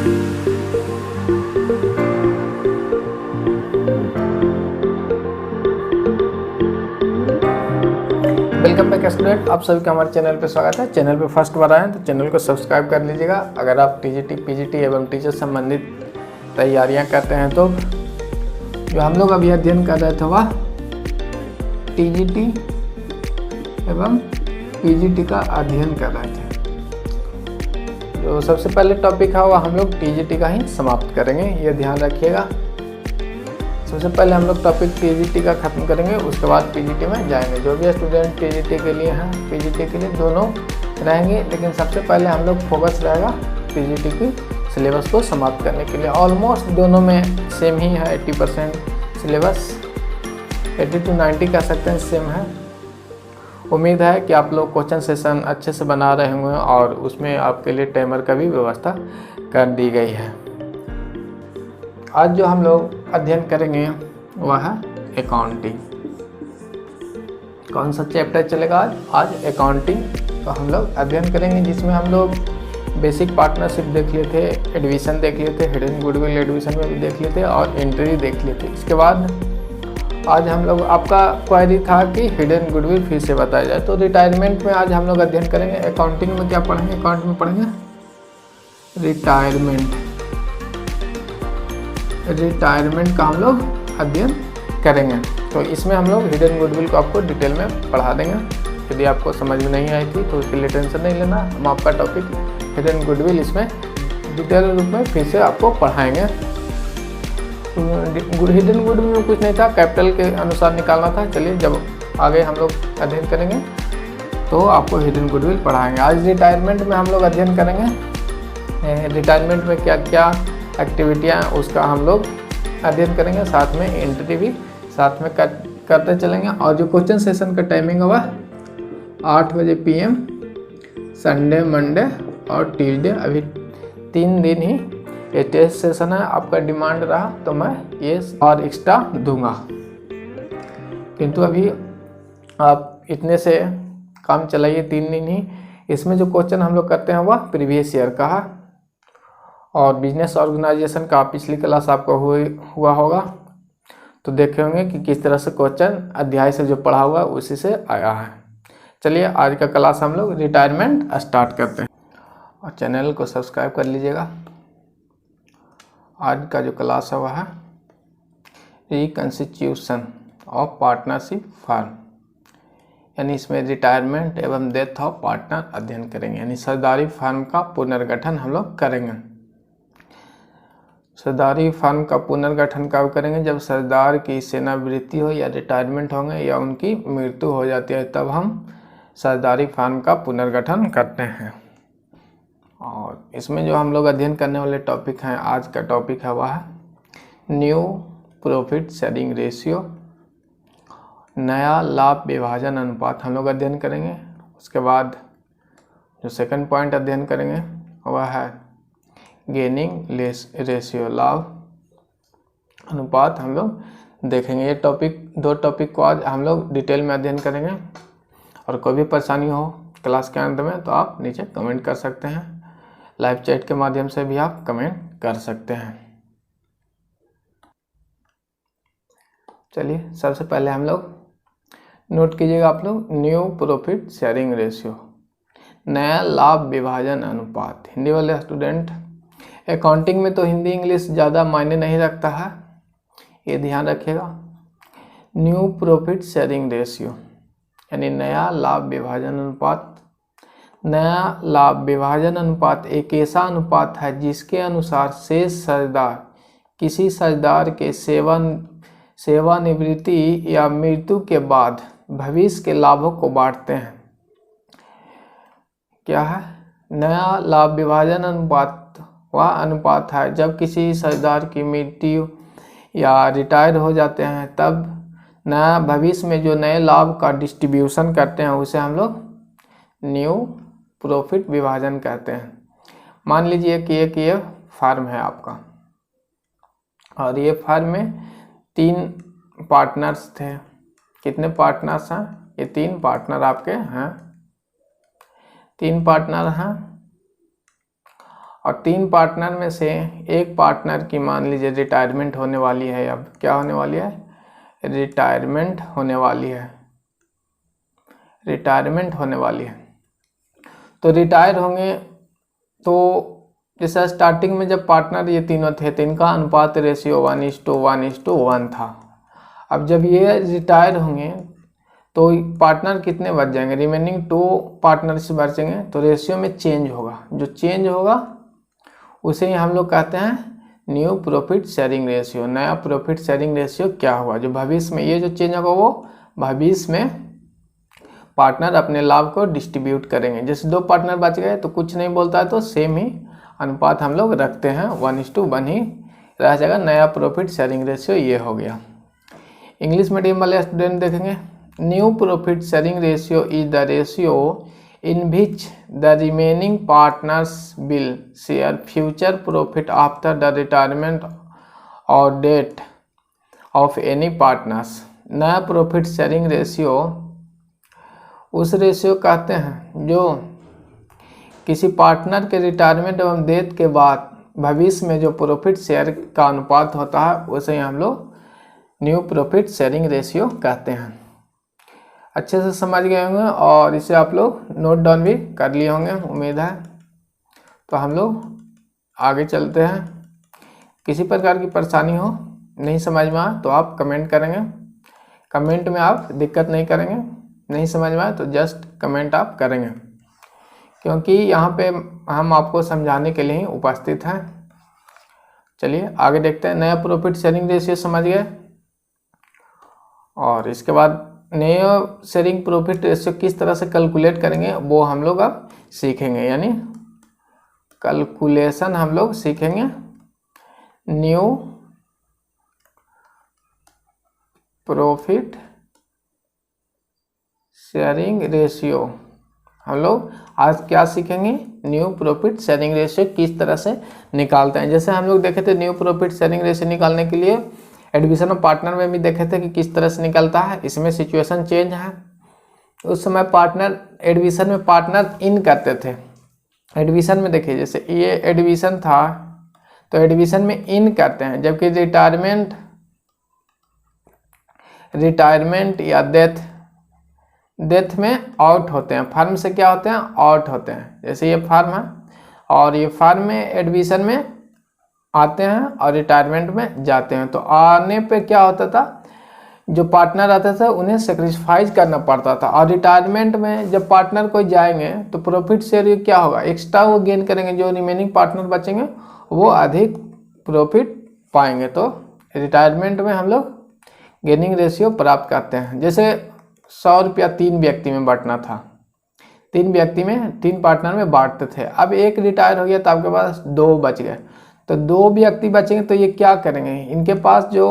Welcome back student, आप सभी का हमारे चैनल पे स्वागत है। चैनल पे फर्स्ट बार आए हैं तो चैनल को सब्सक्राइब कर लीजिएगा। अगर आप टीजीटी, पीजीटी एवं टीचर संबंधित तैयारियां करते हैं तो जो हम लोग अभी अध्ययन कर रहे थे वह टीजीटी एवं पीजीटी का अध्ययन कर रहे थे। जो सबसे पहले टॉपिक है वह हम लोग टीजीटी का ही समाप्त करेंगे, ये ध्यान रखिएगा। सबसे पहले हम लोग टॉपिक टीजीटी का खत्म करेंगे, उसके बाद पीजीटी में जाएंगे। जो भी स्टूडेंट टीजीटी के लिए हैं, पीजीटी के लिए दोनों रहेंगे, लेकिन सबसे पहले हम लोग फोकस रहेगा पीजीटी की सिलेबस को समाप्त करने के लिए। ऑलमोस्ट दोनों में सेम ही है, 80% सिलेबस, 80 to 90 कह सकते हैं सेम है। उम्मीद है कि आप लोग क्वेश्चन सेशन अच्छे से बना रहे होंगे और उसमें आपके लिए टाइमर का भी व्यवस्था कर दी गई है। आज जो हम लोग अध्ययन करेंगे वह है अकाउंटिंग। कौन सा चैप्टर चलेगा आज अकाउंटिंग तो हम लोग अध्ययन करेंगे, जिसमें हम लोग बेसिक पार्टनरशिप देख लिए थे, एडमिशन देख लिए थे, हिडन गुडविल एडमिशन में भी देख लिए थे और एंट्री देख लिए थे। इसके बाद आज हम लोग, आपका क्वेरी था कि हिडन गुडविल फिर से बताया जाए, तो रिटायरमेंट में आज हम लोग अध्ययन करेंगे। अकाउंटिंग में क्या पढ़ेंगे? अकाउंट में पढ़ेंगे रिटायरमेंट का हम लोग अध्ययन करेंगे। तो इसमें हम लोग हिडन गुडविल को आपको डिटेल में पढ़ा देंगे। यदि आपको समझ में नहीं आई थी तो उसके लिए टेंशन नहीं लेना, हम आपका टॉपिक हिडन गुडविल इसमें डिटेल रूप में फिर से आपको पढ़ाएंगे। हिडन गुडविल में कुछ नहीं था, कैपिटल के अनुसार निकालना था। चलिए जब आगे हम लोग अध्ययन करेंगे तो आपको हिडन गुडविल पढ़ाएंगे। आज रिटायरमेंट में हम लोग अध्ययन करेंगे, रिटायरमेंट में क्या क्या एक्टिविटियाँ उसका हम लोग अध्ययन करेंगे, साथ में एंट्री भी साथ में करते चलेंगे। और जो क्वेश्चन सेशन का टाइमिंग है वह 8 बजे PM संडे, मंडे और ट्यूसडे। अभी 3 दिन ही ये टेस्ट सेशन है। आपका डिमांड रहा तो मैं ये और एक्स्ट्रा दूंगा, किंतु अभी आप इतने से काम चलाइए, 3 दिन ही। इसमें जो क्वेश्चन हम लोग करते हैं वह प्रीवियस ईयर का है और बिजनेस ऑर्गेनाइजेशन का पिछली क्लास आपको हुआ होगा तो देखे होंगे कि किस तरह से क्वेश्चन अध्याय से जो पढ़ा हुआ उसी से आया है। चलिए आज का क्लास हम लोग रिटायरमेंट स्टार्ट करते हैं और चैनल को सब्सक्राइब कर लीजिएगा। आज का जो क्लास है वह है रिकंस्टिट्यूशन ऑफ पार्टनरशिप फर्म, यानी इसमें रिटायरमेंट एवं डेथ ऑफ पार्टनर अध्ययन करेंगे, यानी सरदारी फर्म का पुनर्गठन हम लोग करेंगे। सरदारी फर्म का पुनर्गठन कब करेंगे? जब सरदार की सेवानिवृत्ति हो या रिटायरमेंट होंगे या उनकी मृत्यु हो जाती है, तब हम सरदारी फर्म का पुनर्गठन करते हैं। और इसमें जो हम लोग अध्ययन करने वाले टॉपिक हैं, आज का टॉपिक है वह न्यू प्रॉफिट शेयरिंग रेशियो, नया लाभ विभाजन अनुपात हम लोग अध्ययन करेंगे। उसके बाद जो सेकंड पॉइंट अध्ययन करेंगे वह है गेनिंग रेशियो, लाभ अनुपात हम लोग देखेंगे। ये टॉपिक, 2 टॉपिक को आज हम लोग डिटेल में अध्ययन करेंगे। और कोई भी परेशानी हो क्लास के अंत में तो आप नीचे कमेंट कर सकते हैं, लाइव चैट के माध्यम से भी आप कमेंट कर सकते हैं। चलिए सबसे पहले हम लोग नोट कीजिएगा आप लोग, न्यू प्रॉफिट शेयरिंग रेशियो, नया लाभ विभाजन अनुपात। हिंदी वाले स्टूडेंट, अकाउंटिंग में तो हिंदी इंग्लिश ज़्यादा मायने नहीं रखता है, ये ध्यान रखिएगा। न्यू प्रॉफिट शेयरिंग रेशियो यानी नया लाभ विभाजन अनुपात। नया लाभ विभाजन अनुपात एक ऐसा अनुपात है जिसके अनुसार शेष साझेदार किसी साझेदार के सेवानिवृत्ति या मृत्यु के बाद भविष्य के लाभों को बांटते हैं। क्या है? नया लाभ विभाजन अनुपात वह अनुपात है जब किसी साझेदार की मृत्यु या रिटायर हो जाते हैं, तब नया भविष्य में जो नए लाभ का डिस्ट्रीब्यूशन करते हैं उसे हम लोग न्यू प्रॉफिट विभाजन कहते हैं। मान लीजिए कि एक ये फार्म है आपका और ये फार्म में 3 पार्टनर्स थे। कितने पार्टनर्स हैं? ये 3 पार्टनर आपके हैं, 3 पार्टनर हैं और 3 पार्टनर में से एक पार्टनर की मान लीजिए रिटायरमेंट होने वाली है। अब क्या होने वाली है? रिटायरमेंट होने वाली है, रिटायरमेंट होने वाली है। तो रिटायर होंगे तो जैसे स्टार्टिंग में जब पार्टनर ये तीनों थे तो इनका अनुपात रेशियो 1:1:1 था। अब जब ये रिटायर होंगे तो पार्टनर कितने बच जाएंगे? रिमेनिंग 2 पार्टनर्स बचेंगे, तो रेशियो में चेंज होगा। जो चेंज होगा उसे ही हम लोग कहते हैं न्यू प्रॉफिट शेयरिंग रेशियो। नया प्रॉफिट शेयरिंग रेशियो क्या हुआ? जो भविष्य में ये जो चेंज होगा वो भविष्य में पार्टनर अपने लाभ को डिस्ट्रीब्यूट करेंगे। जैसे 2 पार्टनर बच गए तो कुछ नहीं बोलता है, तो सेम ही अनुपात हम लोग रखते हैं, 1:1 ही रह जाएगा। नया प्रॉफिट शेयरिंग रेशियो ये हो गया। इंग्लिश मीडियम वाले स्टूडेंट देखेंगे, new profit sharing ratio is the ratio in which the remaining partners will share future profit after the retirement और डेथ ऑफ एनी पार्टनर्स। नया प्रॉफिट शेयरिंग रेशियो उस ratio कहते हैं जो किसी पार्टनर के रिटायरमेंट एवं डेथ के बाद भविष्य में जो प्रॉफिट शेयर का अनुपात होता है उसे हम लोग न्यू प्रॉफिट शेयरिंग रेशियो कहते हैं। अच्छे से समझ गए होंगे और इसे आप लोग नोट डाउन भी कर लिए होंगे, उम्मीद है। तो हम लोग आगे चलते हैं। किसी प्रकार की परेशानी हो, नहीं समझ में आए तो आप कमेंट करेंगे। कमेंट में आप दिक्कत नहीं करेंगे, नहीं समझ में आए तो जस्ट कमेंट आप करेंगे, क्योंकि यहाँ पे हम आपको समझाने के लिए ही उपस्थित हैं। चलिए आगे देखते हैं। नया प्रॉफिट शेयरिंग रेशियो समझ गए, और इसके बाद नया शेयरिंग प्रॉफिट रेशियो किस तरह से कैलकुलेट करेंगे वो हम लोग अब सीखेंगे, यानी कैलकुलेशन हम लोग सीखेंगे। न्यू प्रॉफिट शेयरिंग रेशियो हम लोग आज क्या सीखेंगे? न्यू प्रॉफिट शेयरिंग रेशियो किस तरह से निकालते हैं। जैसे हम लोग देखे थे न्यू प्रॉफिट शेयरिंग रेशियो निकालने के लिए एडमिशन ऑफ पार्टनर में भी देखे थे कि किस तरह से निकलता है। इसमें सिचुएशन चेंज है। उस समय पार्टनर एडमिशन में पार्टनर इन करते थे। एडमिशन में देखिए जैसे ये एडमिशन था तो एडमिशन में इन करते हैं, जबकि रिटायरमेंट या डेथ में आउट होते हैं। फर्म से क्या होते हैं? आउट होते हैं। जैसे ये फर्म है और ये फर्म में एडमिशन में आते हैं और रिटायरमेंट में जाते हैं। तो आने पे क्या होता था, जो पार्टनर आते थे उन्हें सेक्रीफाइस करना पड़ता था, और रिटायरमेंट में जब पार्टनर कोई जाएंगे तो प्रॉफिट शेयर क्या होगा? एक्स्ट्रा वो गेन करेंगे। जो रिमेनिंग पार्टनर बचेंगे वो अधिक प्रॉफिट पाएंगे। तो रिटायरमेंट में हम लोग गेनिंग रेशियो प्राप्त करते हैं। जैसे 100 रुपया 3 व्यक्ति में बांटना था, 3 व्यक्ति में 3 पार्टनर में बांटते थे। अब एक रिटायर हो गया तो आपके पास 2 बच गए, तो 2 व्यक्ति बचेंगे तो ये क्या करेंगे? इनके पास जो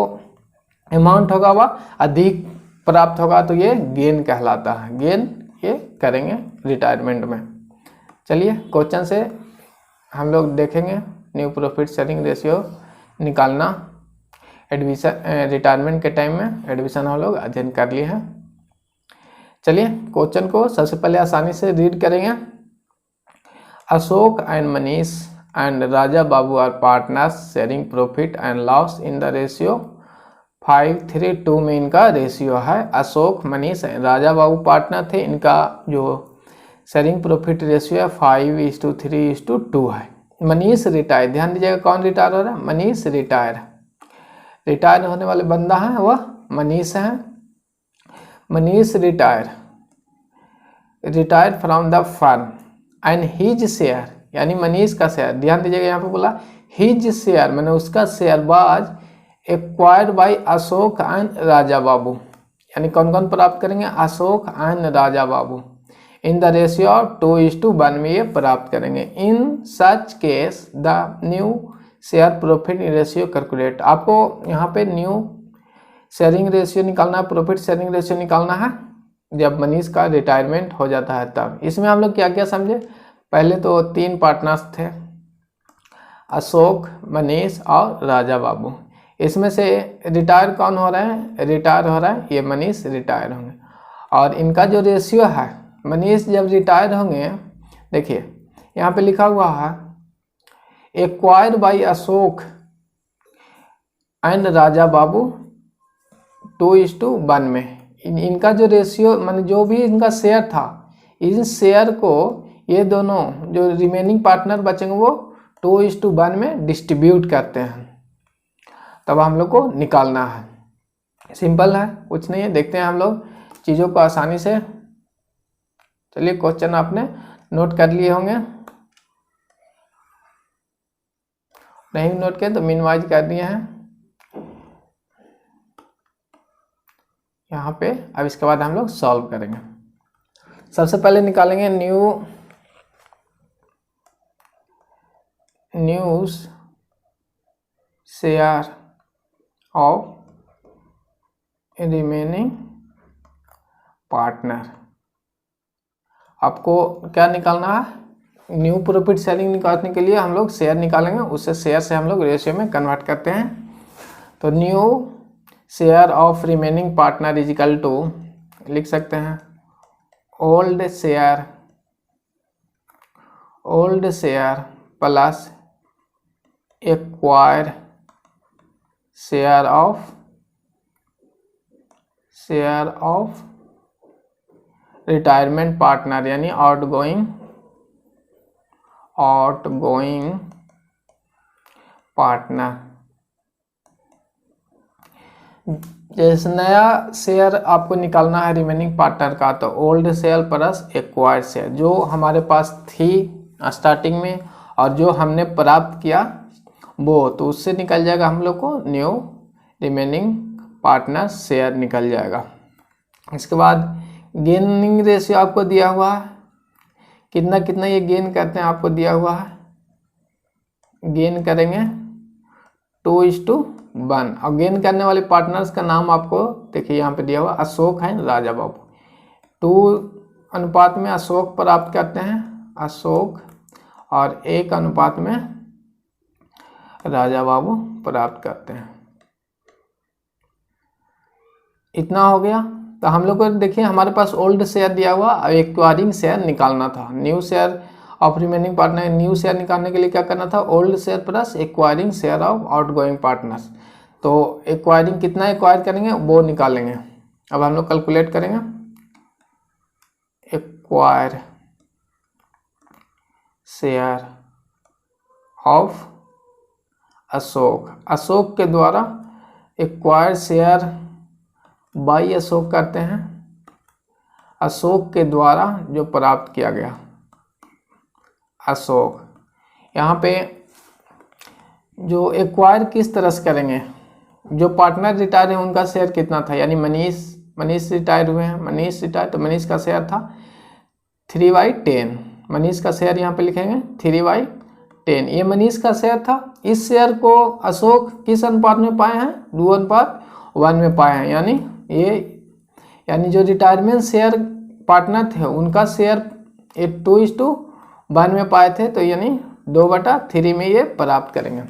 अमाउंट होगा वह अधिक प्राप्त होगा, तो ये गेन कहलाता है। गेन ये करेंगे रिटायरमेंट में। चलिए क्वेश्चन से हम लोग देखेंगे न्यू प्रॉफिट शेयरिंग रेशियो निकालना। एडमिशन रिटायरमेंट के टाइम में एडमिशन हम लोग अध्ययन कर लिए हैं। चलिए क्वेश्चन को सबसे पहले आसानी से रीड करेंगे। Ashok and Manish and Raja Babu are partners sharing profit and loss in the ratio 5:3:2 में इनका रेशियो है। अशोक, मनीष, राजा बाबू पार्टनर थे, इनका जो शेयरिंग प्रॉफिट रेशियो है 5:3:2 है। मनीष रिटायर, ध्यान दीजिएगा कौन रिटायर हो रहा है? मनीष रिटायर होने वाले बंदा है वह मनीष है। Manish retire from the firm and his share, यानी मनीष का शेयर, ध्यान दीजिएगा यहाँ पे बोला हिज शेयर, मैंने उसका share was acquired by Ashok and Raja Babu, यानी कौन कौन प्राप्त करेंगे? Ashok and Raja Babu. In the ratio 2:1 में ये प्राप्त करेंगे। In such case the new share profit ratio calculate. आपको यहाँ पे न्यू शेयरिंग रेशियो निकालना है, प्रॉफिट शेयरिंग रेशियो निकालना है जब मनीष का रिटायरमेंट हो जाता है तब। इसमें हम लोग क्या क्या समझे? पहले तो 3 पार्टनर्स थे, अशोक, मनीष और राजा बाबू। इसमें से रिटायर कौन हो रहे हैं? रिटायर हो रहा है ये मनीष रिटायर होंगे, और इनका जो रेशियो है, मनीष जब रिटायर होंगे, देखिए यहाँ पे लिखा हुआ है acquired by Ashok and Raja बाबू 2:1 में। इनका जो रेशियो माने जो भी इनका शेयर था, इस शेयर को ये दोनों जो रिमेनिंग पार्टनर बचेंगे वो 2:1 में डिस्ट्रीब्यूट करते हैं, तब हम लोग को निकालना है। सिंपल है, कुछ नहीं है। देखते हैं हम लोग चीज़ों को आसानी से। चलिए, क्वेश्चन आपने नोट कर लिए होंगे, नहीं नोट किए तो मिनिमाइज कर दिए हैं यहाँ पे। अब इसके बाद हम लोग सॉल्व करेंगे। सबसे पहले निकालेंगे new share of remaining partner. आपको क्या निकालना है? न्यू प्रॉफिट शेयरिंग निकालने के लिए हम लोग शेयर निकालेंगे, उससे शेयर से हम लोग रेशियो में कन्वर्ट करते हैं। तो new share of remaining partner is equal to, लिख सकते हैं old share plus acquire share of retirement partner, यानी आउटगोइंग पार्टनर। जैसे नया शेयर आपको निकालना है रिमेनिंग पार्टनर का, तो old share plus acquired share जो हमारे पास थी स्टार्टिंग में और जो हमने प्राप्त किया वो, तो उससे निकल जाएगा हम लोग को न्यू रिमेनिंग पार्टनर शेयर निकल जाएगा। इसके बाद गेनिंग रेशियो आपको दिया हुआ है, कितना कितना ये गेन करते हैं आपको दिया हुआ है। गेन करेंगे 2:1 और गेन करने वाले पार्टनर्स का नाम आपको देखिए यहाँ पे दिया हुआ, अशोक है, राजा बाबू। 2 में अशोक प्राप्त करते हैं, अशोक, और 1 में राजा बाबू प्राप्त करते हैं। इतना हो गया। तो हम लोग को देखिए हमारे पास ओल्ड शेयर दिया हुआ और एक्वायरिंग शेयर निकालना था। New share of remaining partner, new share निकालने के लिए क्या करना था? Old share plus acquiring share of outgoing partners. तो एक्वायरिंग कितना एक्वायर करेंगे वो निकालेंगे। अब हम लोग कैलकुलेट करेंगे। एक्वायर शेयर ऑफ अशोक के द्वारा एक्वायर शेयर बाई अशोक करते हैं, अशोक के द्वारा जो प्राप्त किया गया अशोक। यहाँ पे जो एक्वायर किस तरह से करेंगे, जो पार्टनर रिटायर है उनका शेयर कितना था, यानी मनीष रिटायर हुए हैं, मनीष रिटायर, तो मनीष का शेयर था 3/10। मनीष का शेयर यहाँ पे लिखेंगे 3/10, ये मनीष का शेयर था। इस शेयर को अशोक किस अनुपात में पाए हैं? 2:1 में पाए हैं। यानी जो रिटायरमेंट शेयर पार्टनर थे उनका शेयर 2:1 में पाए थे, तो यानी 2/3 में ये प्राप्त करेंगे।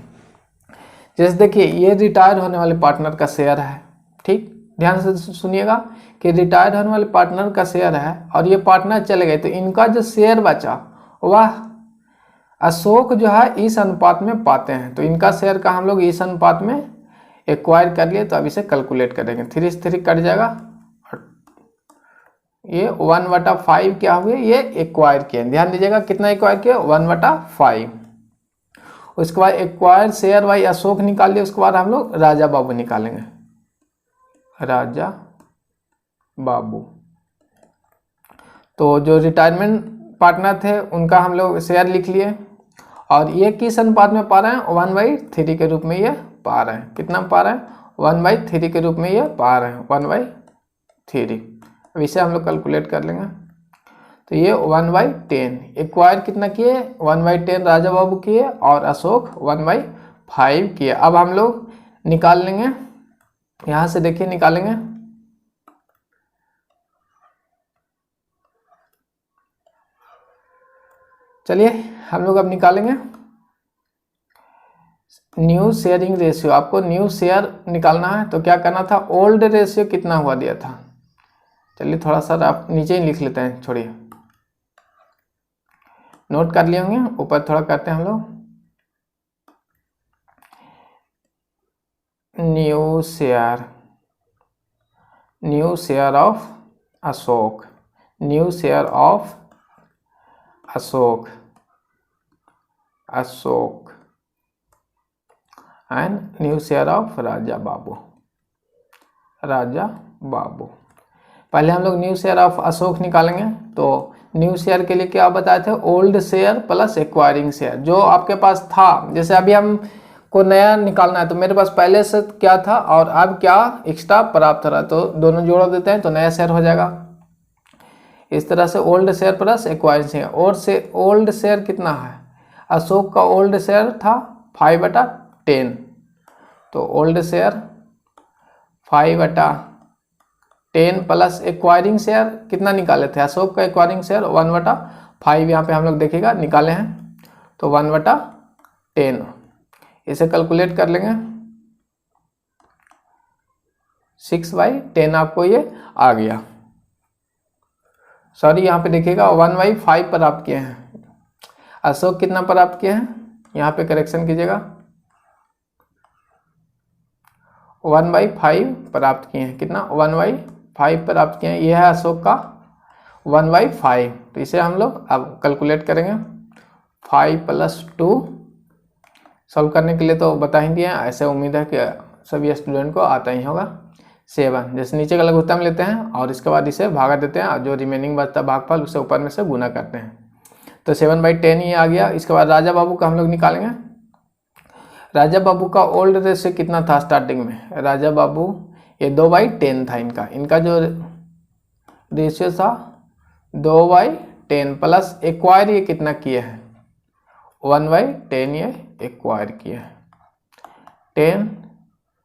जैसे देखिए ये रिटायर होने वाले पार्टनर का शेयर है, ठीक, ध्यान से सुनिएगा कि रिटायर होने वाले पार्टनर का शेयर है और ये पार्टनर चले गए, तो इनका जो शेयर बचा वह अशोक जो है इस अनुपात में पाते हैं। तो इनका शेयर का हम लोग इस अनुपात में एक्वायर कर लिए। तो अब इसे कैलकुलेट करेंगे, 3 से 3 कट जाएगा, ये 1/5 क्या हुए, ये एक्वायर किए। ध्यान दीजिएगा कितना एक्वायर किया, 1/5। उसके बाद एक्वायर शेयर बाई अशोक निकाल लिए। उसके बाद हम लोग राजा बाबू निकालेंगे, राजा बाबू। तो जो रिटायरमेंट पार्टनर थे उनका हम लोग शेयर लिख लिए और ये किस अनुपात में पा रहे हैं? 1/3 के रूप में ये पा रहे हैं। कितना पा रहे हैं? 1/3 के रूप में ये पा रहे हैं, 1/3। अब इसे हम लोग कैलकुलेट कर लेंगे। तो ये 1/10 एक्वायर कितना किए? 1/10 राजा बाबू किए और अशोक 1/5 किए। अब हम लोग निकाल लेंगे, यहाँ से देखिए निकालेंगे। चलिए हम लोग अब निकालेंगे न्यू शेयरिंग रेशियो। आपको न्यू शेयर निकालना है तो क्या करना था? ओल्ड रेशियो कितना हुआ दिया था, चलिए थोड़ा सा आप नीचे ही लिख लेते हैं, छोड़िए, नोट कर लिए होंगे, ऊपर थोड़ा करते हैं हम लोग। New share of Ashok, new share of Ashok and new share of Raja Babu. पहले हम लोग न्यू शेयर ऑफ अशोक निकालेंगे। तो न्यू शेयर के लिए क्या बताए थे, old share plus acquiring share. जो आपके पास था, जैसे अभी हम को नया निकालना है तो मेरे पास पहले से क्या था और अब क्या एक्स्ट्रा प्राप्त हो रहा है, तो दोनों जोड़ देते हैं तो नया शेयर हो जाएगा। इस तरह से old share plus acquiring share. और से ओल्ड शेयर कितना है, अशोक का ओल्ड शेयर था 5/10, तो old share 5/10 plus acquiring share कितना निकाले थे, अशोक का एक्वायरिंग शेयर 1/5 यहाँ पे हम लोग देखिएगा निकाले हैं, तो 1/10 इसे कैलकुलेट कर लेंगे, 6/10 आपको ये आ गया। सॉरी यहाँ पे देखिएगा 1/5 प्राप्त किए हैं, अशोक कितना प्राप्त किए हैं, यहाँ पे करेक्शन कीजिएगा, 1/5 प्राप्त किए हैं। कितना, 1/5 प्राप्त किए हैं। यह है अशोक का 1/5। तो इसे हम लोग अब कैलकुलेट करेंगे, 5 + 2 सॉल्व करने के लिए तो बता ही दिए, ऐसे उम्मीद है कि सभी स्टूडेंट को आता ही होगा। 7 जैसे नीचे का लघुत्तम लेते हैं और इसके बाद इसे भागा देते हैं और जो रिमेनिंग बचता भागफल उसे ऊपर में से गुना करते हैं, तो 7/10 ही आ गया। इसके बाद राजा बाबू का हम लोग निकालेंगे। राजा बाबू का ओल्ड रेशियो कितना था स्टार्टिंग में, राजा बाबू ये 2/10 था इनका जो रेशियो था 2/10 प्लस एक्वायर ये कितना किए हैं 1/10 ये एक्वायर किए हैं 10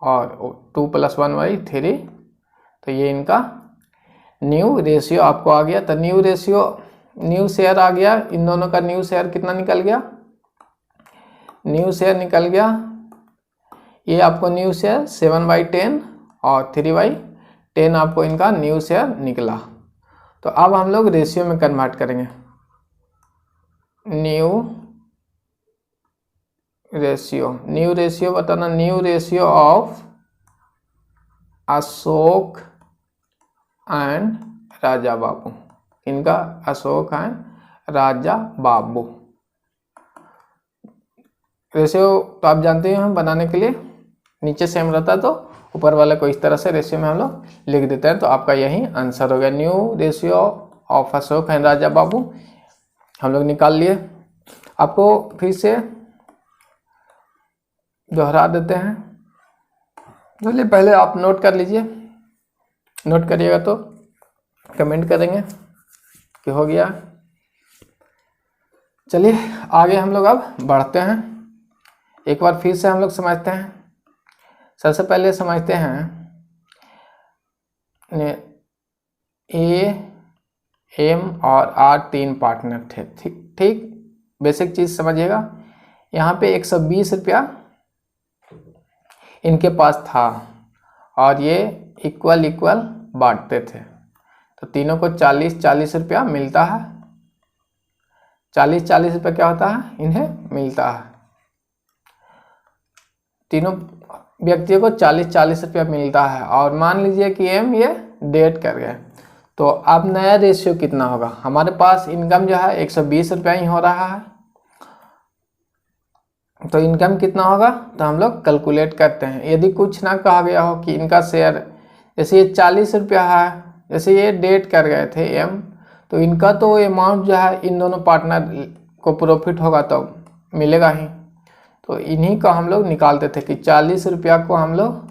और 2 + 1/3, तो ये इनका न्यू रेशियो आपको आ गया। तो न्यू शेयर आ गया, इन दोनों का न्यू शेयर कितना निकल गया, न्यू शेयर निकल गया, ये आपको न्यू शेयर 7/10 और 3/10 आपको इनका न्यू शेयर निकला। तो अब हम लोग रेशियो में कन्वर्ट करेंगे, न्यू रेशियो बताना, new ratio of Ashok and Raja Babu, इनका अशोक एंड राजा बाबू। रेशियो तो आप जानते हैं हम बनाने के लिए नीचे सेम रहता है तो ऊपर वाले को इस तरह से रेशियो में हम लोग लिख देते हैं, तो आपका यही आंसर हो गया, new ratio of Ashok and Raja Babu हम लोग निकाल लिए। आपको फिर से दोहरा देते हैं, चलिए पहले आप नोट कर लीजिए, नोट करिएगा तो कमेंट करेंगे कि हो गया। चलिए आगे हम लोग अब बढ़ते हैं, एक बार फिर से हम लोग समझते हैं। सबसे पहले समझते हैं ए, एम और आर 3 पार्टनर थे, ठीक बेसिक चीज़ समझिएगा। यहाँ पे 120 रुपया इनके पास था और ये इक्वल बांटते थे, तो तीनों को 40 रुपया मिलता है, 40 रुपया क्या होता है इन्हें मिलता है, तीनों व्यक्तियों को 40 रुपया मिलता है। और मान लीजिए कि एम ये डेट कर गए, तो अब नया रेशियो कितना होगा, हमारे पास इनकम जो है 120 रुपया ही हो रहा है, तो इनकम कितना होगा, तो हम लोग कैलकुलेट करते हैं। यदि कुछ ना कहा गया हो कि इनका शेयर जैसे ये 40 रुपया है, जैसे ये डेट कर गए थे एम, तो इनका तो अमाउंट जो है इन दोनों पार्टनर को प्रॉफिट होगा तो मिलेगा ही, तो इन्हीं का हम लोग निकालते थे कि 40 रुपया को हम लोग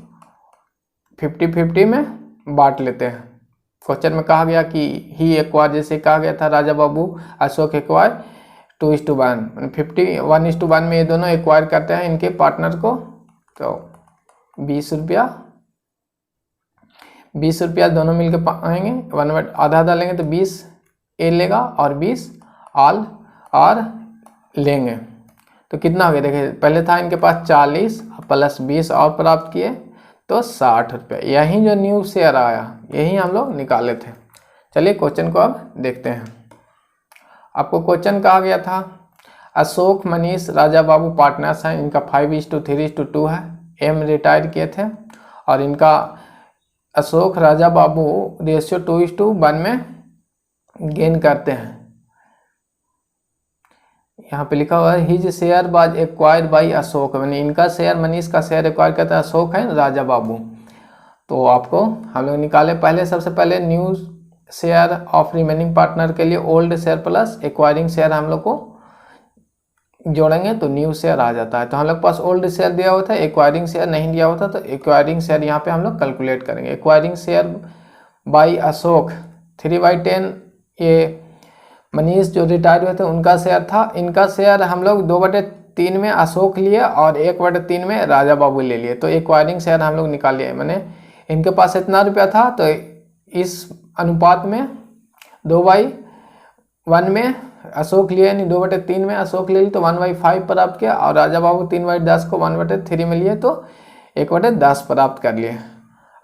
50-50 में बांट लेते हैं। क्वेश्चन में कहा गया कि ही एक्वायर, जैसे कहा गया था राजा बाबू अशोक एक्वायर 2:1, 1:1 में ये दोनों एक्वायर करते हैं इनके पार्टनर को, तो 20 रुपया दोनों मिलकर आएंगे, 1 आधा लेंगे तो 20 ए लेगा और 20 ऑल और लेंगे, तो कितना हो गया देखिए, पहले था इनके पास 40 + 20 और प्राप्त किए तो 60 रुपया, यही जो न्यू शेयर आया यही हम लोग निकाले थे। चलिए क्वेश्चन को अब देखते हैं। आपको क्वेश्चन कहा गया था अशोक मनीष राजा बाबू पार्टनर्स हैं, इनका 5:3:2 है, एम रिटायर किए थे और इनका अशोक राजा बाबू रेशियो 2:1 में गेन करते हैं। यहाँ पे लिखा हुआ है his share was acquired by Ashok, यानी इनका शेयर, मनीष का शेयर एक्वायर करता है अशोक है राजा बाबू। तो आपको हम लोग निकाले पहले, सबसे पहले new share of remaining partner के लिए old share plus acquiring share हम लोग को जोड़ेंगे तो न्यू शेयर आ जाता है। तो हम लोग पास ओल्ड शेयर दिया हुआ था, एक्वायरिंग शेयर नहीं दिया होता, तो एक्वायरिंग शेयर यहाँ पे हम लोग कैलकुलेट करेंगे। एक्वायरिंग शेयर बाय अशोक 3/10 ये मनीष जो रिटायर हुए थे उनका शेयर था। इनका शेयर हम लोग 2/3 में अशोक लिए और 1/3 में राजा बाबू ले लिए, तो एक्वायरिंग शेयर हम लोग निकाल लिए। मैंने इनके पास इतना रुपया था तो इस अनुपात में 2/1 में अशोक लिए, यानी 2/3 में अशोक ले ली तो 1/5 प्राप्त किया और राजा बाबू 3/10 को 1/3 में लिए तो 1/10 प्राप्त कर लिए।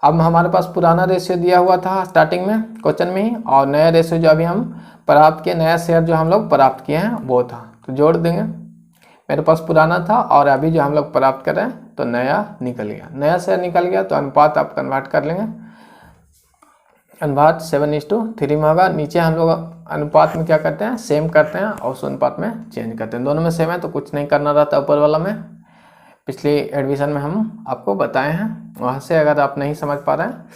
अब हमारे पास पुराना रेशियो दिया हुआ था स्टार्टिंग में क्वेश्चन में ही, और नया रेशियो जो अभी हम प्राप्त किए, नया शेयर जो हम लोग प्राप्त किए हैं वो था, तो जोड़ देंगे। मेरे पास पुराना था और अभी जो हम लोग प्राप्त कर रहे हैं तो नया निकल गया, नया शेयर निकल गया तो अनुपात आप कन्वर्ट कर लेंगे। अनुपात 7:3 में होगा। नीचे हम लोग अनुपात में क्या करते हैं, सेम करते हैं और उस अनुपात में चेंज करते हैं। दोनों में सेम है तो कुछ नहीं करना रहता ऊपर वाला में, पिछली एडमिशन में हम आपको बताए हैं, वहाँ से अगर आप नहीं समझ पा रहे हैं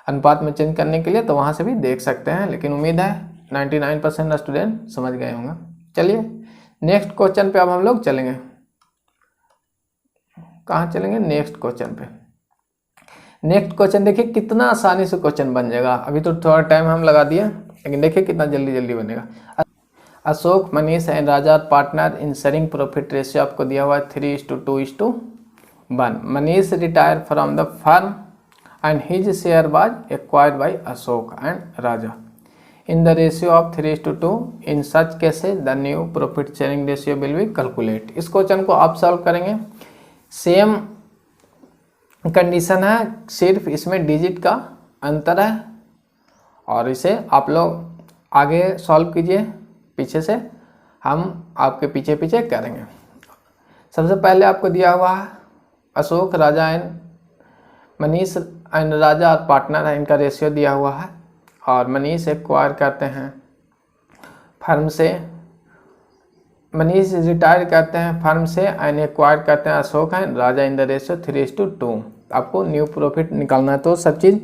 अनुपात में चेंज करने के लिए तो वहाँ से भी देख सकते हैं, लेकिन उम्मीद है 99% स्टूडेंट समझ गए होंगे। चलिए नेक्स्ट क्वेश्चन पे अब हम लोग चलेंगे। कहाँ चलेंगे, नेक्स्ट क्वेश्चन पे। नेक्स्ट क्वेश्चन देखिए कितना आसानी से क्वेश्चन बन जाएगा। अभी तो थोड़ा टाइम हम लगा दिए, लेकिन देखिए कितना जल्दी जल्दी बनेगा। Ashok, Manish and Raja partner in sharing profit ratio आपको दिया हुआ है 3:2:1। Manish retire from the firm and his share was acquired by Ashok and Raja in the ratio of 3:2। In such cases the new profit sharing ratio will be calculate. इस question को आप solve करेंगे, same condition है, सिर्फ इसमें digit का अंतर है और इसे आप लोग आगे सॉल्व कीजिए, पीछे से हम आपके पीछे पीछे करेंगे। सबसे पहले आपको दिया हुआ है अशोक, राजा एंड मनीष एंड राजा और पार्टनर है, इनका रेशियो दिया हुआ है और मनीष एक्वायर करते हैं फर्म से, मनीष रिटायर करते हैं फर्म से एंड एक्वायर करते हैं Ashok and Raja in the ratio 3:2। आपको न्यू प्रॉफिट निकालना है, तो सब चीज़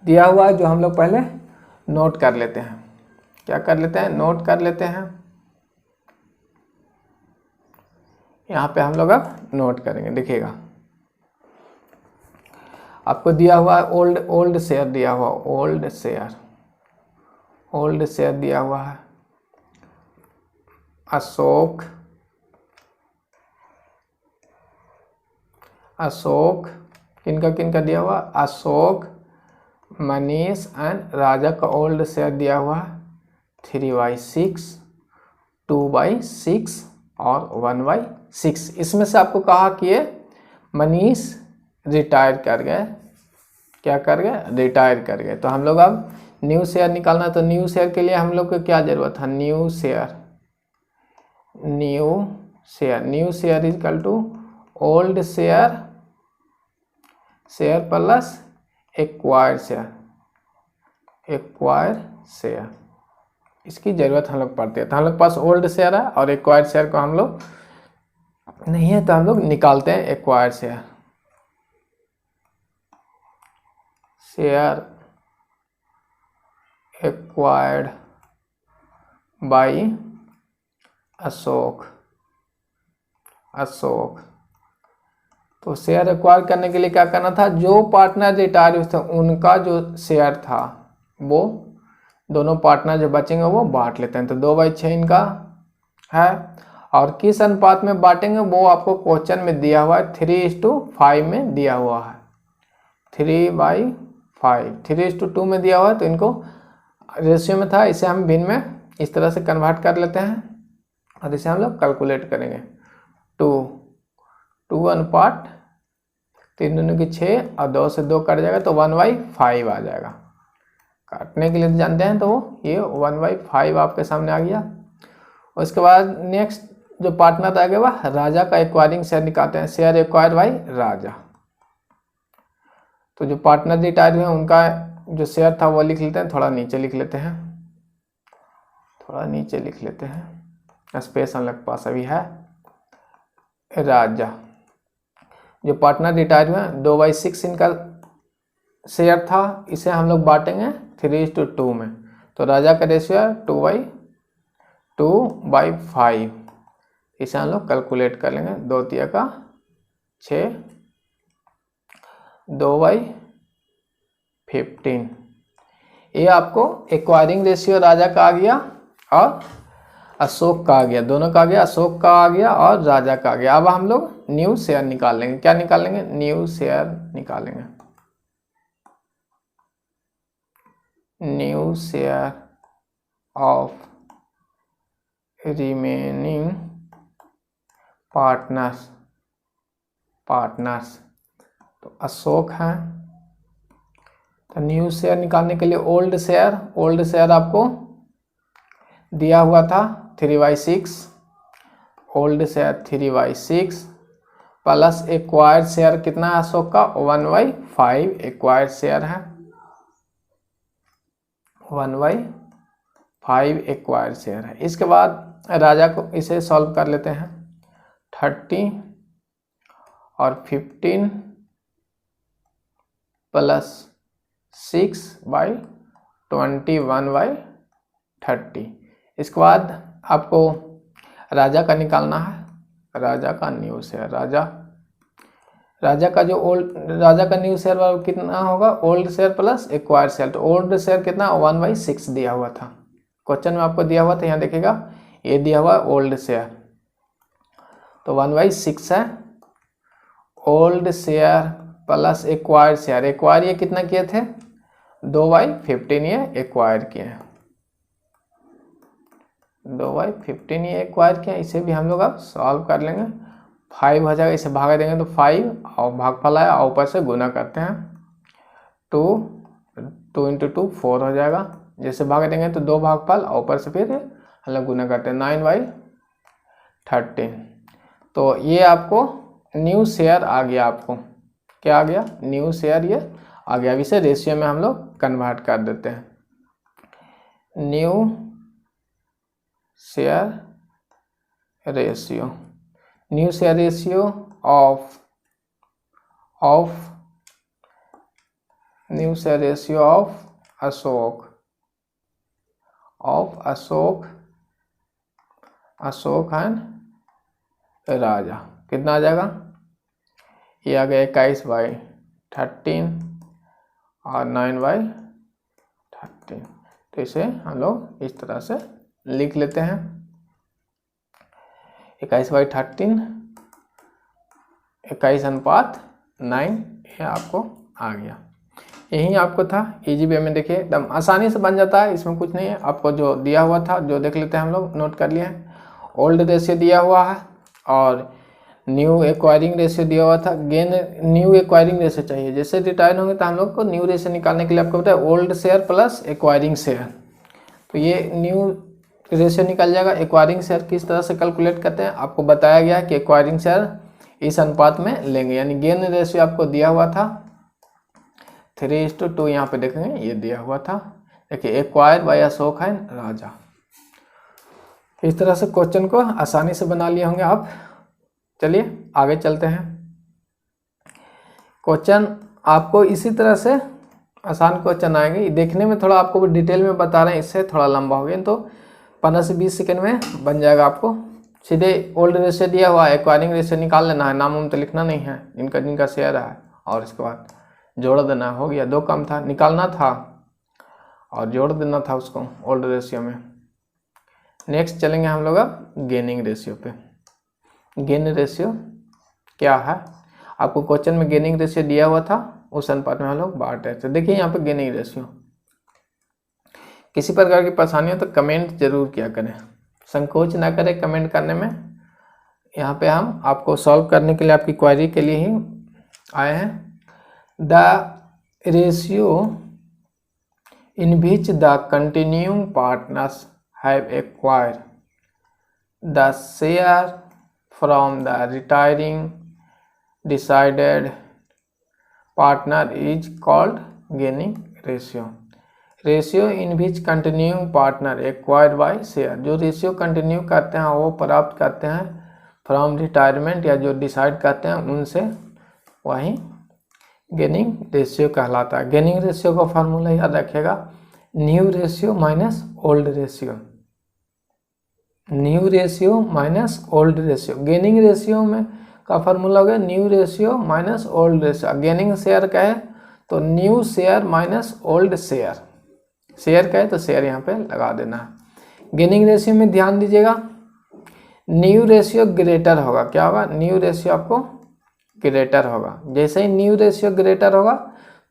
दिया हुआ है जो हम लोग पहले नोट कर लेते हैं। क्या कर लेते हैं, नोट कर लेते हैं। यहाँ पे हम लोग अब नोट करेंगे, देखिएगा आपको दिया हुआ है ओल्ड शेयर दिया हुआ, ओल्ड शेयर दिया हुआ है अशोक किनका दिया हुआ, अशोक, मनीष एंड राजा का ओल्ड शेयर दिया हुआ है 3/6, 2/6 और 1/6। इसमें से आपको कहा कि ये मनीष रिटायर कर गए, क्या कर गए, रिटायर कर गए। तो हम लोग अब न्यू शेयर निकालना, तो न्यू शेयर के लिए हम लोग को क्या जरूरत है, new share is equal to old share plus acquired share, इसकी ज़रूरत हम लोग पड़ती है। तो हम लोग पास ओल्ड शेयर है और एक्वायर्ड शेयर को हम लोग नहीं है तो हम लोग निकालते हैं acquired share acquired by Ashok. तो शेयर एक्वायर करने के लिए क्या करना था, जो पार्टनर रिटायर हुए थे उनका जो शेयर था वो दोनों पार्टनर जो बचेंगे वो बांट लेते हैं। तो 2/6 इनका है और किस अनुपात में बांटेंगे वो आपको क्वेश्चन में दिया हुआ है, 3:5 में दिया हुआ है, 3/5, 3:2 में दिया हुआ है। तो इनको रेशियो में था, इसे हम भिन्न में इस तरह से कन्वर्ट कर लेते हैं और इसे हम लोग कैलकुलेट करेंगे। 2 अनुपात 3 दूनी की 6 और 2 से 2 कट जाएगा तो 1/5 आ जाएगा। काटने के लिए जानते हैं तो ये 1/5 आपके सामने आ गया। उसके बाद नेक्स्ट जो पार्टनर आ गया वह राजा का एक्वायरिंग शेयर निकालते हैं, शेयर एक्वायर्ड बाय राजा। तो जो पार्टनर रिटायर हुए उनका जो शेयर था वो लिख लेते हैं, थोड़ा नीचे लिख लेते हैं, थोड़ा नीचे लिख लेते हैं, स्पेस हम लोग पास अभी है। राजा जो पार्टनर रिटायर हुए 2/6 इनका शेयर था, इसे हम लोग बांटेंगे 3:2 में। तो राजा का रेशियो है 2/5। इसे हम लोग कैलकुलेट कर लेंगे, 2 तिया का 6, 2/15। ये आपको एक्वायरिंग रेशियो राजा का आ गया और अशोक का आ गया, दोनों का आ गया, अशोक का आ गया और राजा का आ गया। अब हम लोग न्यू शेयर निकाल लेंगे। क्या निकालेंगे? न्यू शेयर निकालेंगे। New share of remaining partners तो अशोक है। तो न्यू शेयर निकालने के लिए ओल्ड शेयर आपको दिया हुआ था 3/6, old share 3/6 plus acquired share कितना है अशोक का? 1/5 एक्वायर्ड शेयर है, 1/5 एक्वायर्ड शेयर है। इसके बाद राजा को इसे सॉल्व कर लेते हैं। 30 और 15 प्लस 6/21/30। इसके बाद आपको राजा का निकालना है, राजा का न्यू शेयर। राजा का न्यू शेयर कितना होगा? Old share plus acquired share. तो ओल्ड शेयर कितना? 1/6 दिया हुआ था, क्वेश्चन में आपको दिया हुआ था, यहाँ देखिएगा ये दिया हुआ ओल्ड शेयर, तो 1/6 है old share plus acquired share. Acquire ये कितना किए थे? 2/15 ये एक्वायर किए हैं, 2/15 ये एक्वायर किया। इसे भी हम लोग अब सॉल्व कर लेंगे। 5 हो जाएगा, इसे भागा देंगे तो 5 और भागफल आया और ऊपर से गुना करते हैं 2 × 2 4 हो जाएगा। जैसे भाग देंगे तो 2 भागफल और ऊपर से फिर हम लोग गुना करते हैं 9/13। तो ये आपको न्यू शेयर आ गया। आपको क्या आ गया? न्यू शेयर ये आ गया। अब इसे रेशियो में हम लोग कन्वर्ट कर देते हैं। New share ratio, new share ratio of new share ratio of Ashok and Raja कितना आ जाएगा? ये आ गया 21/13 और 9/13। तो इसे हम लोग इस तरह से लिख लेते हैं। 21/13 21:9 ये आपको आ गया। यही आपको था इजी वे में, देखिए एकदम आसानी से बन जाता है, इसमें कुछ नहीं है। आपको जो दिया हुआ था जो देख लेते हैं, हम लोग नोट कर लिए हैं। ओल्ड रेशियो दिया हुआ है और न्यू एक्वायरिंग रेशियो दिया हुआ था। गेन न्यू एक्वायरिंग रेशियो चाहिए, जैसे रिटायर होंगे तो हम लोग को न्यू रेशियो निकालने के लिए आपको पता है old share plus acquiring share. तो ये न्यू रेशियो निकल जाएगा। एक्वायरिंग शेयर किस तरह से कैलकुलेट करते हैं आपको बताया गया है कि एक्वायरिंग शेयर इस अनुपात में लेंगे, यानी गेन रेशियो आपको दिया हुआ था 3:2, यहाँ पे देखेंगे ये दिया हुआ था। देखिए एक्वायर बाय अशोक है राजा। इस तरह से क्वेश्चन को आसानी से बना लिए होंगे आप। चलिए आगे चलते हैं। क्वेश्चन आपको इसी तरह से आसान क्वेश्चन आएंगे। देखने में थोड़ा आपको डिटेल में बता रहे हैं, इससे थोड़ा लंबा हो गया, तो 15 से 20 सेकंड में बन जाएगा। आपको सीधे ओल्ड रेशियो दिया हुआ है, एक्वायरिंग रेशियो निकाल लेना है, नाम तो लिखना नहीं है, जिनका शेयर है, और इसके बाद जोड़ देना। हो गया, 2 कम था, निकालना था और जोड़ देना था उसको ओल्ड रेशियो में। नेक्स्ट चलेंगे हम लोग अब गेनिंग रेशियो पे। गेन रेशियो क्या है? आपको क्वेश्चन में गेनिंग रेशियो दिया हुआ था, उस अनुपात में हम लोग बांट रहे थे। देखिए यहाँ पे गेनिंग रेशियो, किसी प्रकार की परेशानी हो तो कमेंट जरूर किया करें, संकोच ना करें कमेंट करने में। यहाँ पे हम आपको सॉल्व करने के लिए, आपकी क्वेरी के लिए ही आए हैं। The ratio in which the continuing partners have acquired the share from the retiring decided partner is called gaining ratio. Ratio in which continuing partner acquired by share, जो रेशियो कंटिन्यू करते हैं वो प्राप्त करते हैं फ्रॉम रिटायरमेंट या जो decide करते हैं उनसे, वही गेनिंग रेशियो कहलाता है। गेनिंग रेशियो का फार्मूला याद रखिएगा, new ratio minus old ratio, new ratio minus old ratio. Gaining ratio में का फार्मूला हो गया new ratio minus old ratio. Gaining share का है तो new share minus old share, share का है तो शेयर यहाँ पे लगा देना है। गेनिंग रेशियो में ध्यान दीजिएगा, न्यू रेशियो ग्रेटर होगा, क्या होगा, न्यू रेशियो आपको ग्रेटर होगा। जैसे ही न्यू रेशियो ग्रेटर होगा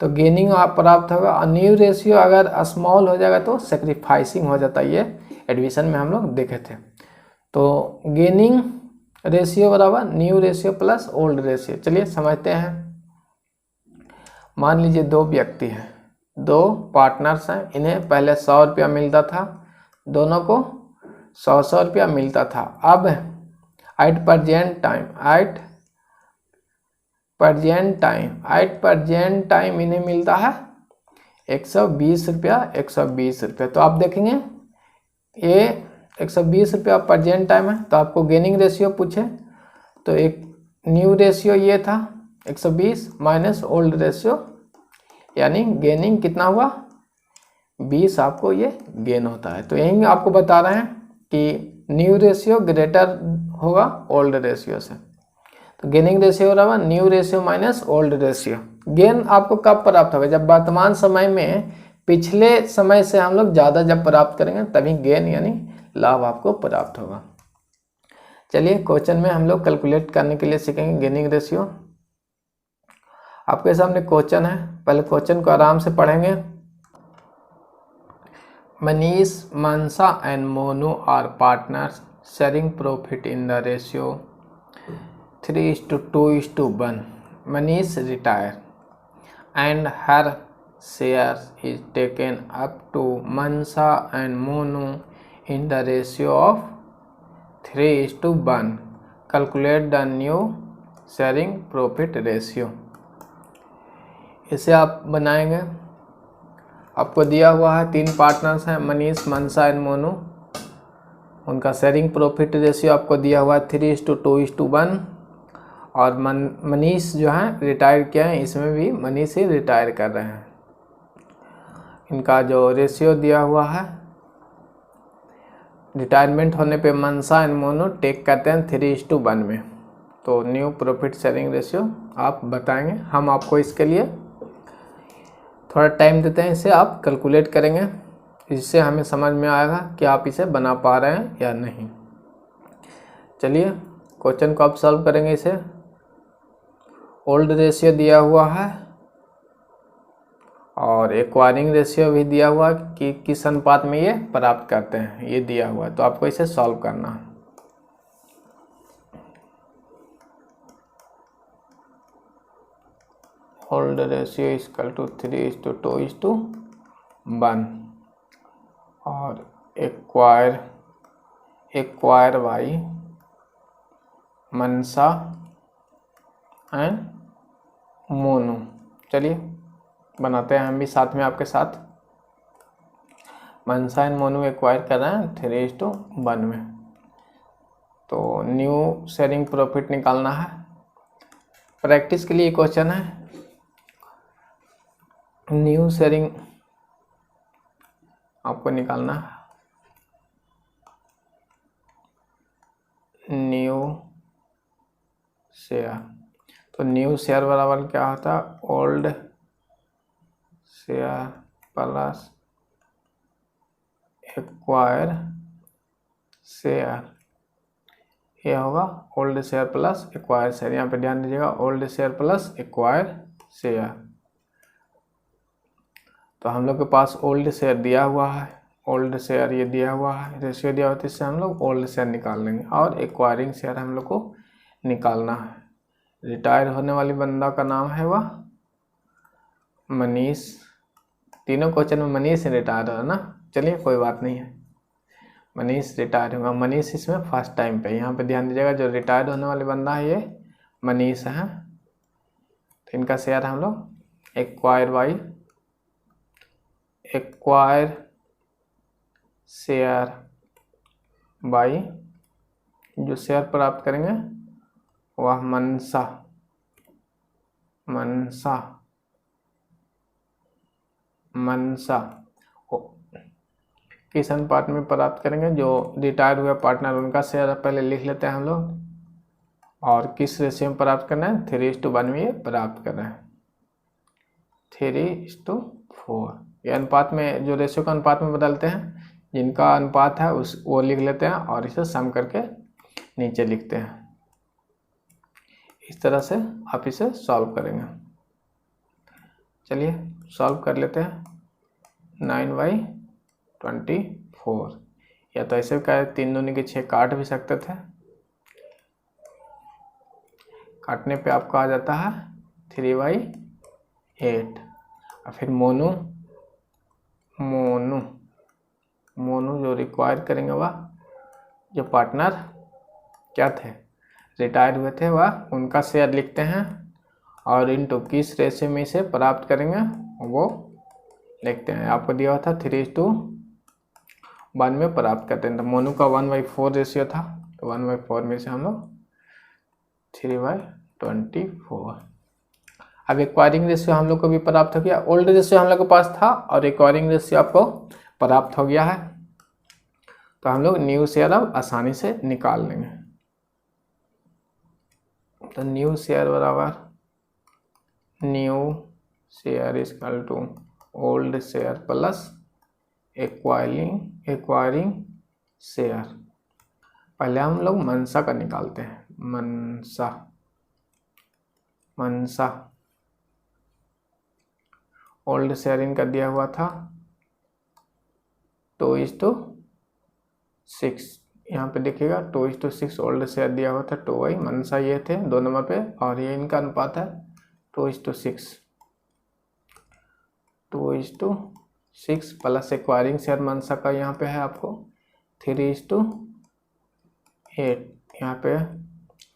तो गेनिंग आप प्राप्त होगा, और न्यू रेशियो अगर स्मॉल हो जाएगा तो सेक्रीफाइसिंग हो जाता है। ये एडमिशन में हम लोग देखे थे। तो गेनिंग रेशियो बराबर new ratio plus old ratio. चलिए समझते हैं। मान लीजिए दो व्यक्ति हैं, दो पार्टनर्स हैं, इन्हें पहले 100 रुपया मिलता था, दोनों को 100 रुपया मिलता था। अब एट प्रेजेंट टाइम इन्हें मिलता है 120 रुपया। तो आप देखेंगे ये 120 रुपया प्रेजेंट टाइम है, तो आपको गेनिंग रेशियो पूछे तो एक न्यू रेशियो ये था 120 माइनस ओल्ड रेशियो, यानी गेनिंग कितना हुआ 20 आपको ये गेन होता है। तो यही आपको बता रहे हैं कि न्यू रेशियो ग्रेटर होगा ओल्ड रेशियो से। तो गेनिंग रेशियो बराबर new ratio minus old ratio. Gain आपको कब प्राप्त होगा, जब वर्तमान समय में पिछले समय से हम लोग ज़्यादा जब प्राप्त करेंगे तभी गेन यानी लाभ आपको प्राप्त होगा। चलिए क्वेश्चन में हम लोग कैलकुलेट करने के लिए सीखेंगे गेनिंग रेशियो। आपके सामने क्वेश्चन है, पहले क्वेश्चन को आराम से पढ़ेंगे। Manish, Mansa and Monu are partners sharing profit in the ratio 3:2:1. Manish retire and her share is taken up to Mansa and Monu in the ratio of 3:1. Calculate the new sharing profit ratio. इसे आप बनाएंगे। आपको दिया हुआ है 3 पार्टनर्स हैं, Manish, Mansa and Monu. उनका sharing profit ratio आपको दिया हुआ है 3:2:1। और मनीष जो है रिटायर किया है, इसमें भी मनीष ही रिटायर कर रहे हैं। इनका जो रेशियो दिया हुआ है, रिटायरमेंट होने पे मनसा एंड मोनू टेक करते हैं 3:1 में। तो न्यू प्रॉफिट शेयरिंग रेशियो आप बताएंगे। हम आपको इसके लिए थोड़ा टाइम देते हैं, इसे आप कैलकुलेट करेंगे, इससे हमें समझ में आएगा कि आप इसे बना पा रहे हैं या नहीं। चलिए क्वेश्चन को आप सॉल्व करेंगे। इसे ओल्ड रेशियो दिया हुआ है और एक्वायरिंग रेशियो भी दिया हुआ है कि किस अनुपात में ये प्राप्त करते हैं, ये दिया हुआ है। तो आपको इसे सॉल्व करना है। ओल्ड रेशियो इक्वल टू 3:2:1 और acquire by Mansa and Monu. चलिए बनाते हैं हम भी साथ में आपके साथ। मनसा एंड मोनू एक्वायर कर रहे हैं 3:1 में। तो न्यू शेयरिंग प्रॉफिट निकालना है। प्रैक्टिस के लिए क्वेश्चन है, न्यू शेयरिंग आपको निकालना है। न्यू शेयर, तो न्यू शेयर बराबर क्या होता है, old share plus acquire share. ये होगा old share plus acquire share. यहाँ पे ध्यान दीजिएगा, old share plus acquire share. तो हम लोग के पास ओल्ड शेयर दिया हुआ है, ओल्ड शेयर ये दिया हुआ है, रेशियो दिया हुआ है, इससे हम लोग ओल्ड शेयर निकाल लेंगे और एक्वायरिंग शेयर हम लोग को निकालना है। रिटायर होने वाली बंदा का नाम है वह मनीष। तीनों क्वेश्चन में मनीष रिटायर है ना। चलिए कोई बात नहीं है, मनीष रिटायर होगा। मनीष इसमें फर्स्ट टाइम पे, यहाँ पे ध्यान दीजिएगा, जो रिटायर होने वाले बंदा है ये मनीष है। तो इनका शेयर हम लोग acquire by acquire share by जो शेयर प्राप्त करेंगे वह मनसा किस अनुपात में प्राप्त करेंगे, जो रिटायर हुए पार्टनर उनका शेयर पहले लिख लेते हैं हम लोग, और किस रेशियो में प्राप्त करना है, 3:1 में ये प्राप्त करना है, 3:4। ये अनुपात में जो रेशियो का अनुपात में बदलते हैं, जिनका अनुपात है उस वो लिख लेते हैं और इसे सम करके नीचे लिखते हैं। इस तरह से आप इसे सॉल्व करेंगे। चलिए सॉल्व कर लेते हैं। 9/24, या तो ऐसे का 3 दूनी के 6 काट भी सकते थे, काटने पे आपको आ जाता है 3/8। और फिर मोनू जो रिक्वायर करेंगे वह जो पार्टनर क्या थे, रिटायर हुए थे, वह उनका शेयर लिखते हैं और इनटू किस रेशियो में इसे प्राप्त करेंगे वो लिखते हैं। आपको दिया हुआ था 3:1 में प्राप्त करते हैं। तो मोनू का 1/4 रेशियो था, तो 1/4 में से हम लोग 3/24। अब एक्वायरिंग रेशियो हम लोग को भी प्राप्त हो गया। ओल्ड रेशियो हम लोग के पास था और एक्वायरिंग रेशियो आपको प्राप्त हो गया है, तो हम लोग न्यू शेयर अब आसानी से निकाल लेंगे। तो न्यू शेयर बराबर new share is equal to old share plus acquiring share. पहले हम लोग मनसा का निकालते हैं। मनसा ओल्ड शेयर इनका दिया हुआ था 2:6। यहाँ पे देखिएगा 2:6 ओल्ड शेयर दिया हुआ था, 2 मनसा ये थे 2 नंबर पे, और ये इनका अनुपात है 2:6। 2:6 प्लस एक्वायरिंग शेयर मनसा का यहाँ पे है आपको 3:8। यहाँ पे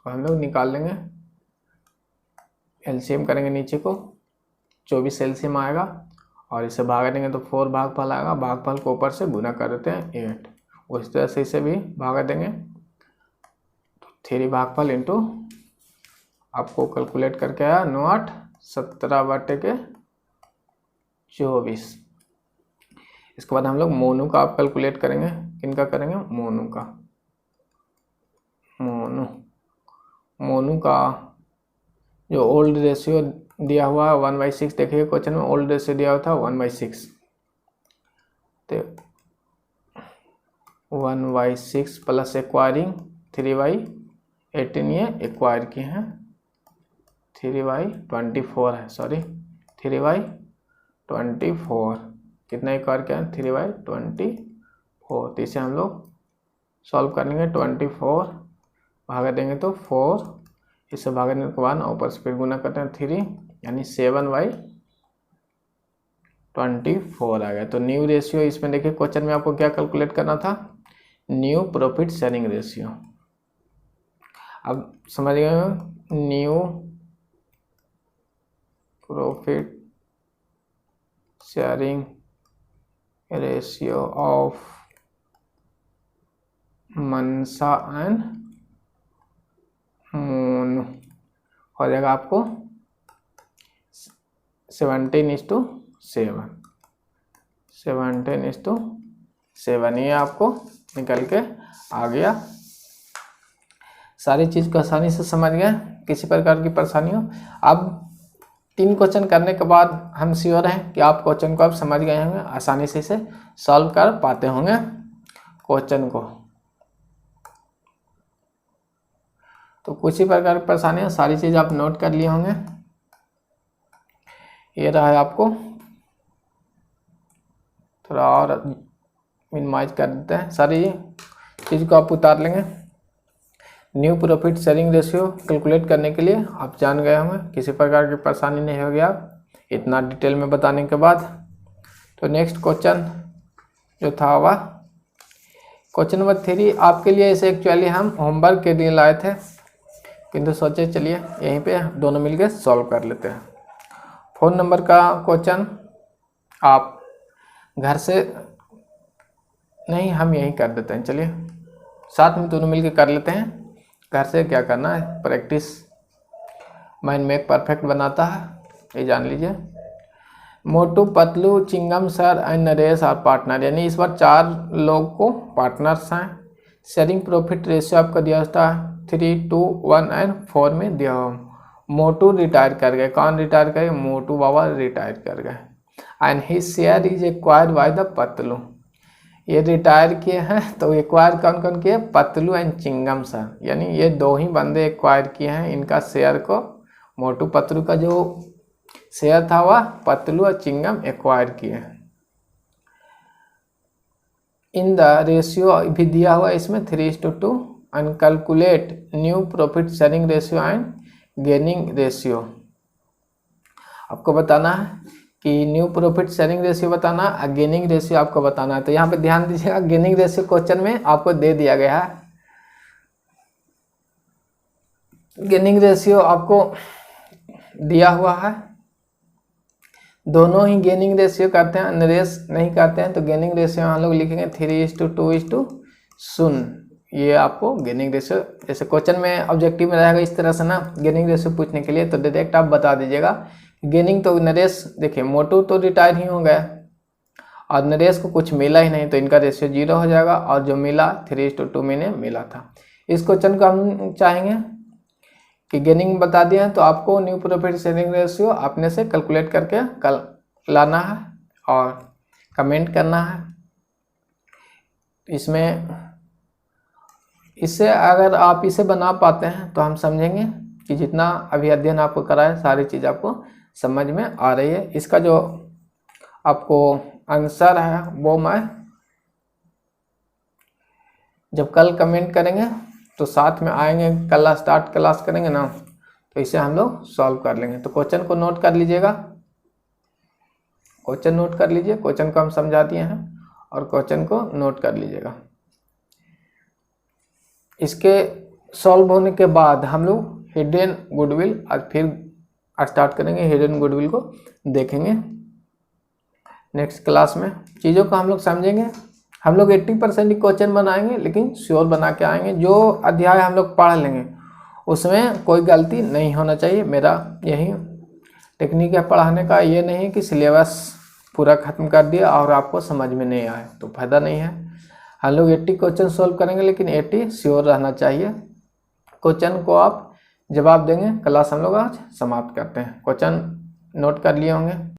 हम लोग निकाल लेंगे, एलसीएम करेंगे नीचे को, 24 एलसीएम आएगा और इसे भाग देंगे तो 4 भागफल आएगा। भागफल को ऊपर से गुना कर देते हैं 8। उस तरह से इसे भी भागा देंगे तो 3 भागफल इंटू आपको कैलकुलेट करके आया 9×8 17/24। इसके बाद हम लोग मोनू का आप कैलकुलेट करेंगे। किनका करेंगे? मोनू का। मोनू का जो ओल्ड रेशियो दिया हुआ है 1/6, देखिए क्वेश्चन में ओल्ड रेशियो दिया हुआ था 1/6, तो 1/6 प्लस एक्वायरिंग 3/18, ये एक्वायर किए हैं 3/24 है, सॉरी 3/24 कितना एक्वायर किया है 3/24। तो इसे हम लोग सॉल्व कर लेंगे। 24 भागा देंगे तो 4, इसे भागने के बाद ऊपर से फिर गुना करते हैं 3, यानी 7/24 आ गया। तो न्यू रेशियो इसमें देखिए क्वेश्चन में आपको क्या कैलकुलेट करना था, न्यू प्रॉफिट शेयरिंग रेशियो। अब समझ गए, new profit sharing ratio of Mansa and Monu हो जाएगा आपको 17:7। 17:7 ये आपको निकल के आ गया। सारी चीज़ को आसानी से समझ गए, किसी प्रकार की परेशानी हो। अब 3 क्वेश्चन करने के बाद हम श्योर हैं कि आप क्वेश्चन को अब समझ गए होंगे, आसानी से इसे सॉल्व कर पाते होंगे क्वेश्चन को। तो कुछ ही प्रकार की परेशानी है, सारी चीज़ आप नोट कर लिए होंगे। ये रहा है, आपको थोड़ा और मिनिमाइज कर देते हैं, सारी चीज़ को आप उतार लेंगे। New profit sharing ratio calculate करने के लिए आप जान गए होंगे, किसी प्रकार की परेशानी नहीं होगी आप इतना डिटेल में बताने के बाद। तो नेक्स्ट क्वेश्चन जो था वह क्वेश्चन नंबर 3 आपके लिए। इसे एक्चुअली हम होमवर्क के लिए लाए थे, किंतु सोचे चलिए यहीं पे दोनों मिलकर सॉल्व कर लेते हैं। फ़ोन नंबर का क्वेश्चन आप घर से नहीं, हम यही कर देते हैं, चलिए साथ में दोनों मिलकर कर लेते हैं। घर से क्या करना है, प्रैक्टिस माइंड में परफेक्ट बनाता है, ये जान लीजिए। Motu, Patlu, Chingam sir and Naresh are partner, यानी इस बार 4 लोग को पार्टनर्स हैं। शेयरिंग प्रॉफिट रेशियो आपका दिया होता है 3 to 1 एंड 4 में दिया हो। मोटू रिटायर कर गए, कौन रिटायर कर गए, मोटू बाबा रिटायर कर गए। And he share is acquired by the Patlu, ये रिटायर किए हैं तो एक्वायर कौन कौन किए, पतलू एंड चिंगम सर, यानी ये 2 ही बंदे एक्वायर किए हैं इनका शेयर को। मोटू पतलू का जो शेयर था वह पतलू और चिंगम एक्वायर किए। इन द रेशियो भी दिया हुआ इसमें 3:2 and calculate new profit sharing ratio and gaining ratio. आपको बताना है कि न्यू प्रॉफिट शेयरिंग रेशियो बताना है, गेनिंग रेशियो आपको बताना है। तो यहाँ पे ध्यान दीजिएगा, गेनिंग रेशियो क्वेश्चन में आपको दे दिया गया है। गेनिंग रेशियो आपको दिया हुआ है, दोनों ही गेनिंग रेशियो करते हैं, नरेश नहीं करते हैं, तो गेनिंग रेशियो हम लोग लिखेंगे 3:2:0। ये आपको गेनिंग रेशियो, जैसे क्वेश्चन में ऑब्जेक्टिव में रहेगा इस तरह से ना, गेनिंग रेशियो पूछने के लिए तो डायरेक्ट आप बता दीजिएगा। गेनिंग तो नरेश, देखिए मोटू तो रिटायर ही हो गया और नरेश को कुछ मिला ही नहीं, तो इनका रेशियो 0 हो जाएगा, और जो मिला 3:2 में मिला था। इस क्वेश्चन को हम चाहेंगे कि गेनिंग बता दिया है, तो आपको न्यू प्रॉफिट शेयरिंग रेशियो अपने से कैलकुलेट करके कल लाना है और कमेंट करना है। इससे अगर आप इसे बना पाते हैं तो हम समझेंगे कि जितना अभी अध्ययन आपको कराया सारी चीज़ आपको समझ में आ रही है। इसका जो आपको आंसर है वो मैं जब कल कमेंट करेंगे तो साथ में आएंगे, कल स्टार्ट क्लास करेंगे ना, तो इसे हम लोग सॉल्व कर लेंगे। तो क्वेश्चन को नोट कर लीजिएगा, क्वेश्चन नोट कर लीजिए, क्वेश्चन को हम समझा दिए हैं और क्वेश्चन को नोट कर लीजिएगा। इसके सॉल्व होने के बाद हम लोग हिडन गुडविल और फिर स्टार्ट करेंगे, हिडन गुडविल को देखेंगे नेक्स्ट क्लास में। चीज़ों को हम लोग समझेंगे, हम लोग 80% ही क्वेश्चन बनाएंगे, लेकिन श्योर बना के आएंगे। जो अध्याय हम लोग पढ़ लेंगे उसमें कोई गलती नहीं होना चाहिए। मेरा यही टेक्निक है पढ़ाने का, ये नहीं कि सिलेबस पूरा ख़त्म कर दिया और आपको समझ में नहीं आए तो फ़ायदा नहीं है। हम लोग 80 क्वेश्चन सॉल्व करेंगे, लेकिन 80 श्योर रहना चाहिए। क्वेश्चन को आप जवाब देंगे। क्लास हम लोग आज समाप्त करते हैं। क्वेश्चन नोट कर लिए होंगे।